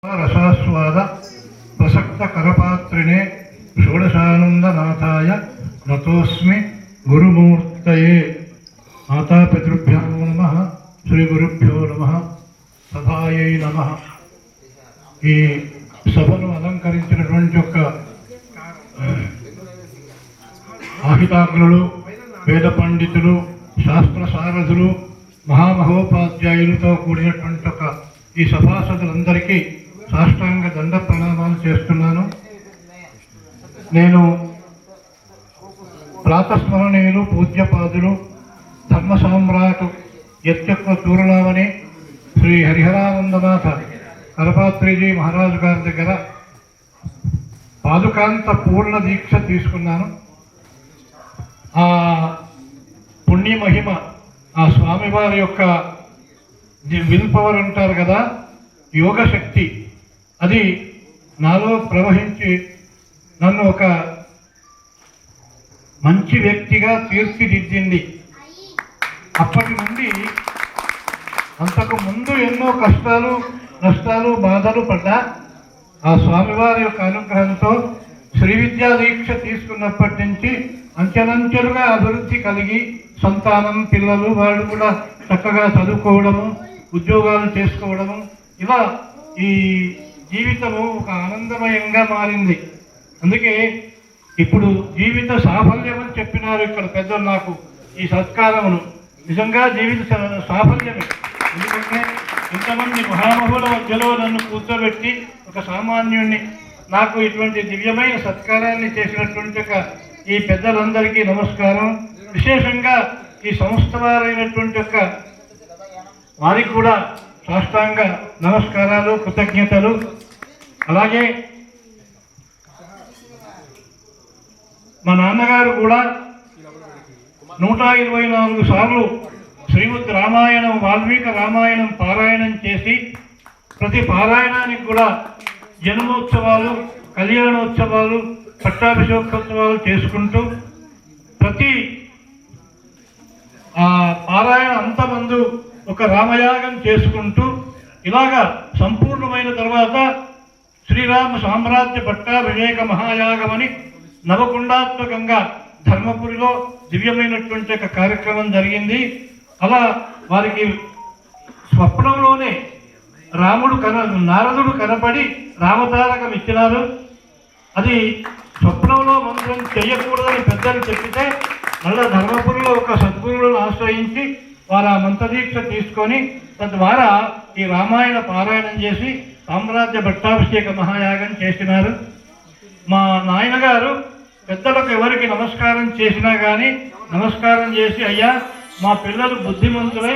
रसास्वाद प्रसक्त करपात्रिणे षोडशानंदनाथाय नतोस्मि गुरुमूर्तये। मातापितृभ्यो नमः, श्री गुरुभ्यो नमः, सभायै नमः। ఈ సభను అలంకరించినటువంటి యొక్క ఆహితాగ్నులు, వేద పండితులు, శాస్త్ర సారథులు, మహామహోపాధ్యాయులతో కూడినటువంటి ఒక ఈ సభాసదులందరికీ సాష్టాంగ దండ ప్రణామాలు చేస్తున్నాను. నేను ప్రాతస్మరణీయులు, పూజ్యపాదులు, ధర్మ సామ్రాట్ యత్యత్వ చూరణామణి శ్రీ హరిహరానందనాథ కరపాత్రిజీ మహారాజు గారి దగ్గర పాదుకాంత పూర్ణ దీక్ష తీసుకున్నాను. ఆ పుణ్య మహిమ, ఆ స్వామివారి యొక్క విల్ పవర్ అంటారు కదా, యోగ శక్తి, అది నాలో ప్రవహించి నన్ను ఒక మంచి వ్యక్తిగా తీర్చిదిద్దింది. అప్పటి నుండి అంతకు ముందు ఎన్నో కష్టాలు, నష్టాలు, బాధలు పడ్డా ఆ స్వామివారి యొక్క అనుగ్రహంతో శ్రీ విద్యా దీక్ష తీసుకున్నప్పటి నుంచి అంచెలంచెలుగా అభివృద్ధి కలిగి సంతానం, పిల్లలు, వాళ్ళు కూడా చక్కగా చదువుకోవడము, ఉద్యోగాలు చేసుకోవడము, ఇలా ఈ జీవితము ఒక ఆనందమయంగా మారింది. అందుకే ఇప్పుడు జీవిత సాఫల్యం అని చెప్పినారు ఇక్కడ పెద్దలు నాకు ఈ సత్కారమును. నిజంగా జీవిత సాఫల్యమే. ఎందుకంటే ఇంతమంది మహామహుల మధ్యలో నన్ను కూర్చోబెట్టి ఒక సామాన్యుణ్ణి నాకు ఇటువంటి దివ్యమైన సత్కారాన్ని చేసినటువంటి ఈ పెద్దలందరికీ నమస్కారం. విశేషంగా ఈ సంస్థ వారైనటువంటి యొక్క వారికి కూడా సాష్టాంగ నమస్కారాలు, కృతజ్ఞతలు. అలాగే మా నాన్నగారు కూడా 124 సార్లు శ్రీమద్ రామాయణం, వాల్మీకి రామాయణం పారాయణం చేసి ప్రతి పారాయణానికి కూడా జన్మోత్సవాలు, కళ్యాణోత్సవాలు, పట్టాభిషేకోత్సవాలు చేసుకుంటూ ప్రతి పారాయణ అంతమందు ఒక రామయాగం చేసుకుంటూ ఇలాగా సంపూర్ణమైన తర్వాత శ్రీరామ సామ్రాజ్య పట్టాభిషేక మహాయాగమని నవకుండాత్మకంగా ధర్మపురిలో దివ్యమైనటువంటి ఒక కార్యక్రమం జరిగింది. అలా వారికి స్వప్నంలోనే నారదుడు కనపడి రామతారకం ఇచ్చినారు. అది స్వప్నంలో మంత్రం చేయకూడదని పెద్దలు చెప్పితే మళ్ళా ధర్మపురిలో ఒక సద్గురువులను ఆశ్రయించి వారు ఆ మంత్రదీక్ష తీసుకొని తద్వారా ఈ రామాయణ పారాయణం చేసి సామ్రాజ్య పట్టాభిషేక మహాయాగం చేసినారు. మా నాయనగారు పెద్దలకు ఎవరికి నమస్కారం చేసినా కానీ నమస్కారం చేసి, అయ్యా మా పిల్లలు బుద్ధిమంతులై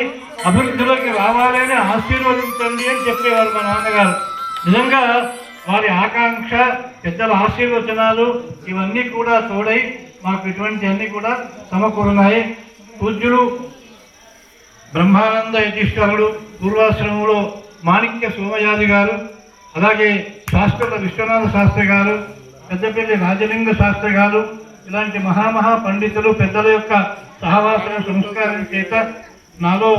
అభివృద్ధిలోకి రావాలని ఆశీర్వదించండి అని చెప్పేవారు మా నాన్నగారు. నిజంగా వారి ఆకాంక్ష, పెద్దల ఆశీర్వచనాలు ఇవన్నీ కూడా తోడై మాకు ఇటువంటి అన్నీ కూడా సమకూరున్నాయి. పూజ్యులు బ్రహ్మానంద యతీశ్వరుడు పూర్వాశ్రమంలో మాణిక్య సోమయాజి గారు, అలాగే శాస్త్రుల విశ్వనాథ శాస్త్రి గారు, పెద్దపల్లి రాజలింగ శాస్త్రి గారు, ఇలాంటి మహామహా పండితులు పెద్దల యొక్క సహవాసన సంస్కారం చేత నాలో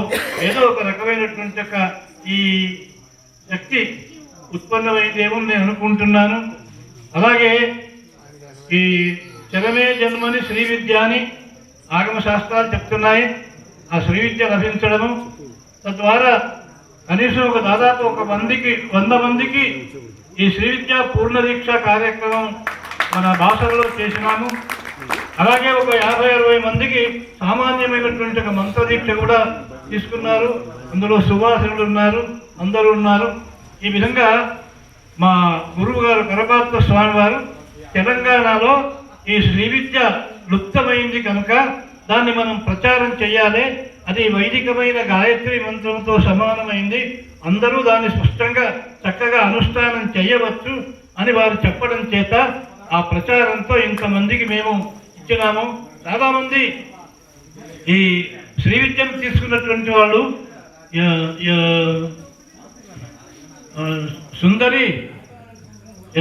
ఏదో ఒక రకమైనటువంటి ఒక ఈ శక్తి ఉత్పన్నమైందేమో నేను అనుకుంటున్నాను. అలాగే ఈ చరమే జన్మని శ్రీ విద్య అని ఆగమ శాస్త్రాలు చెప్తున్నాయి. ఆ శ్రీ విద్య లభించడము, తద్వారా కనీసం ఒక దాదాపు 100 మందికి ఈ శ్రీ విద్యా పూర్ణ దీక్ష కార్యక్రమం మన భాషలో చేసినాము. అలాగే ఒక 50-60 మందికి సామాన్యమైనటువంటి ఒక మంత్రదీక్ష కూడా తీసుకున్నారు. అందులో సువాసనులు ఉన్నారు, అందరూ ఉన్నారు. ఈ విధంగా మా గురువు గారు కరపాత్ర స్వామి వారు తెలంగాణలో ఈ శ్రీ విద్య లుప్తమైంది కనుక దాన్ని మనం ప్రచారం చేయాలి, అది వైదికమైన గాయత్రి మంత్రంతో సమానమైంది, అందరూ దాన్ని స్పష్టంగా చక్కగా అనుష్ఠానం చేయవచ్చు అని వారు చెప్పడం చేత ఆ ప్రచారంతో ఇంతమందికి మేము ఇచ్చినాము. చాలామంది ఈ శ్రీ విద్యను తీసుకున్నటువంటి వాళ్ళు సుందరి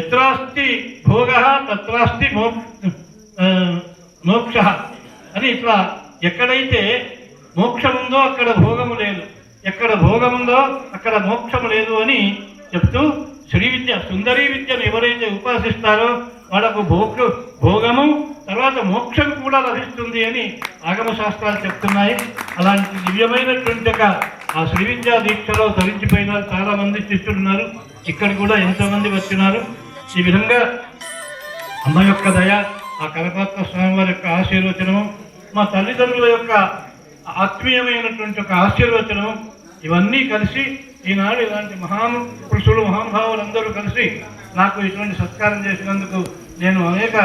ఎత్రాస్తి భోగ తత్రాస్తి మోక్ష అని, ఇట్లా ఎక్కడైతే మోక్షముందో అక్కడ భోగము లేదు, ఎక్కడ భోగముందో అక్కడ మోక్షము లేదు అని చెప్తూ శ్రీ విద్య సుందరీ విద్యను ఎవరైతే ఉపాసిస్తారో వాళ్ళకు భోగము తర్వాత మోక్షం కూడా లభిస్తుంది అని ఆగమ శాస్త్రాలు చెప్తున్నాయి. అలాంటి దివ్యమైనటువంటి ఆ శ్రీ విద్యా దీక్షలో ధరించిపోయిన చాలా మంది శిష్యులు ఉన్నారు. ఇక్కడ కూడా ఎంతోమంది వచ్చినారు. ఈ విధంగా అమ్మ యొక్క దయ, ఆ కరపాత్ర స్వామి వారి యొక్క ఆశీర్వచనము, మా తల్లిదండ్రుల యొక్క ఆత్మీయమైనటువంటి ఒక ఆశీర్వచనము, ఇవన్నీ కలిసి ఈనాడు ఇలాంటి పురుషులు మహానుభావులందరూ కలిసి నాకు ఇటువంటి సత్కారం చేసినందుకు నేను అనేక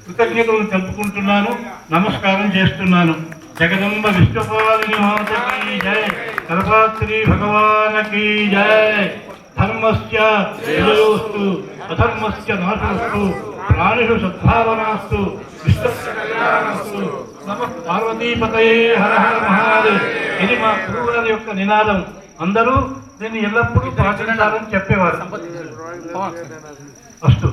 కృతజ్ఞతలు తెలుపుకుంటున్నాను, నమస్కారం చేస్తున్నాను. జగదంబ విష్ణుపాలిని మాతకి జయ, కరపాత్రి భగవానకి జయ. ధర్మస్య విజయోస్తు అధర్మస్య నాశోస్తు, ప్రాణిషు సద్భావనాస్తు, విష్ణుస్య కళ్యాణమస్తు. నమః పార్వతీపతయే హర హర మహాదేవ్. ఇది మా గురువుగారి యొక్క నినాదం. అందరూ దీన్ని ఎల్లప్పుడూ పాటించాలని చెప్పేవారు. అస్తు.